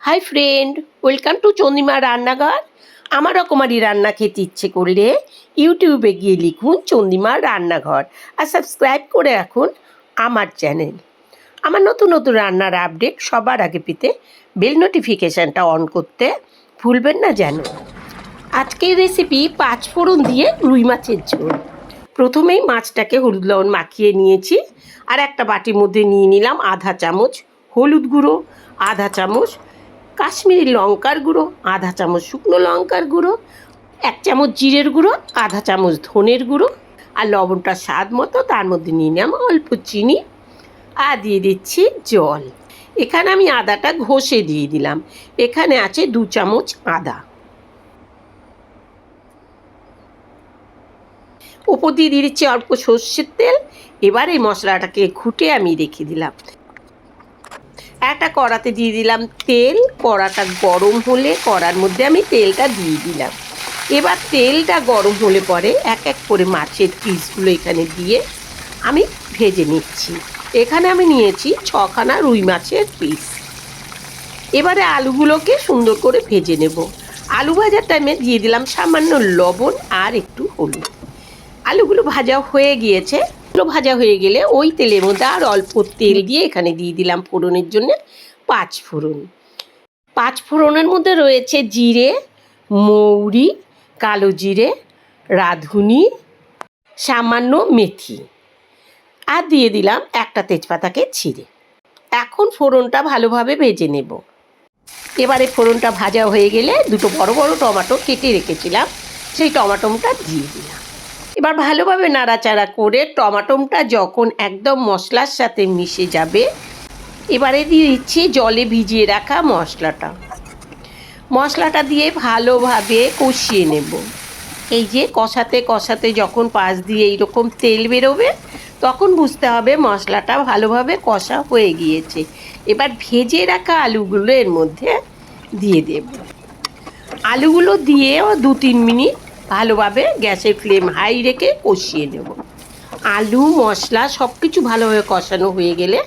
Hi friend, welcome to Chandrima রান্নাঘর। আমার রকমারি রান্না খেতে ইচ্ছে করলে ইউটিউবে গিয়ে লিখুন চন্দ্রিমা রান্নাঘর আর সাবস্ক্রাইব করে রাখুন আমার চ্যানেল। আমার নতুন নতুন রান্নার আপডেট সবার আগে পেতে বেল নোটিফিকেশানটা অন করতে ভুলবেন না যেন। আজকের রেসিপি 5 ফোড়ন দিয়ে রুই মাছের ঝোল। প্রথমেই মাছটাকে হলুদ লবণ মাখিয়ে নিয়েছি আর একটা বাটির মধ্যে নিয়ে নিলাম আধা চামচ হলুদ গুঁড়ো, আধা চামচ কাশ্মীরি লঙ্কার গুঁড়ো, আধা চামচ শুকনো লঙ্কার গুঁড়ো, 1 চামচ জিরের গুঁড়ো, আধা চামচ ধনের গুঁড়ো আর লবণটা স্বাদ মতো। তার মধ্যে নিয়ে নিলাম অল্প চিনি আর দিয়ে দিচ্ছি জল। এখানে আমি আদাটা ঘষে দিয়ে দিলাম। এখানে আছে 2 চামচ আদা। উপর দিয়ে দিয়ে দিচ্ছি অল্প সর্ষের তেল। এবার এই মশলাটাকে ঘুটে আমি রেখে দিলাম। একটা কড়াতে দিয়ে দিলাম তেল। কড়াটা গরম হলে কড়ার মধ্যে আমি তেলটা দিয়ে দিলাম। এবার তেলটা গরম হলে পরে এক এক করে মাছের পিসগুলো এখানে দিয়ে আমি ভেজে নিচ্ছি। এখানে আমি নিয়েছি 6খানা রুই মাছের পিস। এবারে আলুগুলোকে সুন্দর করে ভেজে নেব। আলু ভাজার টাইমে দিয়ে দিলাম সামান্য লবণ আর একটু হলুদ। আলুগুলো ভাজা হয়ে গিয়েছে। ভাজা হয়ে গেলে ওই তেলের মধ্যে আর অল্প তেল দিয়ে এখানে দিয়ে দিলাম ফোড়নের জন্য 5 ফোড়ন। 5 ফোড়নের মধ্যে রয়েছে জিরে, মৌরি, কালো জিরে, রাঁধুনি, সামান্য মেথি আর দিয়ে দিলাম একটা তেজপাতাকে ছিঁড়ে। এখন ফোড়নটা ভালোভাবে ভেজে নেব। এবারে ফোড়নটা ভাজা হয়ে গেলে দুটো বড় বড় টমেটো কেটে রেখেছিলাম, সেই টমেটোটা দিয়ে দিলাম। এবার ভালোভাবে নাড়াচাড়া করে টমেটোটা যখন একদম মশলার সাথে মিশে যাবে, এবারে দিয়ে দিচ্ছি জলে ভিজিয়ে রাখা মশলাটা দিয়ে ভালোভাবে কষিয়ে নেব। এই যে কষাতে কষাতে যখন পাশ দিয়ে এইরকম তেল বেরোবে তখন বুঝতে হবে মশলাটা ভালোভাবে কষা হয়ে গিয়েছে। এবার ভেজে রাখা আলুগুলো এর মধ্যে দিয়ে দেব। আলুগুলো দিয়েও 2-3 মিনিট ভালোভাবে গ্যাসের ফ্লেম হাই রেখে কষিয়ে নেব। আলু মশলা সব কিছু ভালোভাবে কষানো হয়ে গেলে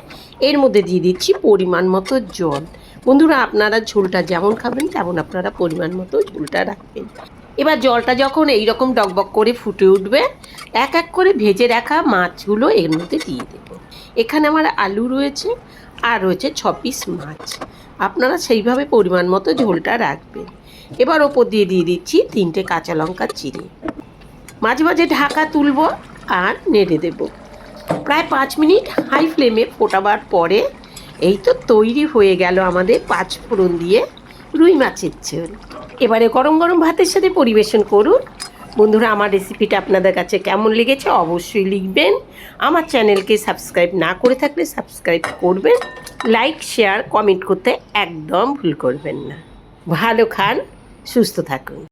এর মধ্যে দিয়ে দিচ্ছি পরিমাণ মতো জল। বন্ধুরা, আপনারা ঝোলটা যেমন খাবেন তেমন আপনারা পরিমাণ মতো ঝোলটা রাখবেন। এবার জলটা যখন এইরকম ডকবক করে ফুটে উঠবে এক এক করে ভেজে রাখা মাছগুলো এর মধ্যে দিয়ে দেব। এখানে আমার আলু রয়েছে আর রয়েছে 6 পিস মাছ। আপনারা সেইভাবে পরিমাণ মতো ঝোলটা রাখবেন। এবার ওপর দিয়ে দিয়ে দিচ্ছি 3টে কাঁচা লঙ্কা চিড়ে। মাঝে মাঝে ঢাকা তুলব আর নেড়ে দেব। প্রায় 5 মিনিট হাই ফ্লেমে ফোটাবার পরে এই তো তৈরি হয়ে গেল আমাদের 5 ফোড়ন দিয়ে রুই মাছের ঝোল। এবারে গরম গরম ভাতের সাথে পরিবেশন করুন। বন্ধুরা, আমার রেসিপিটা আপনাদের কাছে কেমন লেগেছে অবশ্যই লিখবেন। আমার চ্যানেলকে সাবস্ক্রাইব না করে থাকলে সাবস্ক্রাইব করবেন। লাইক শেয়ার কমেন্ট করতে একদম ভুল করবেন না। ভালো খান, সুস্থ থাকুন।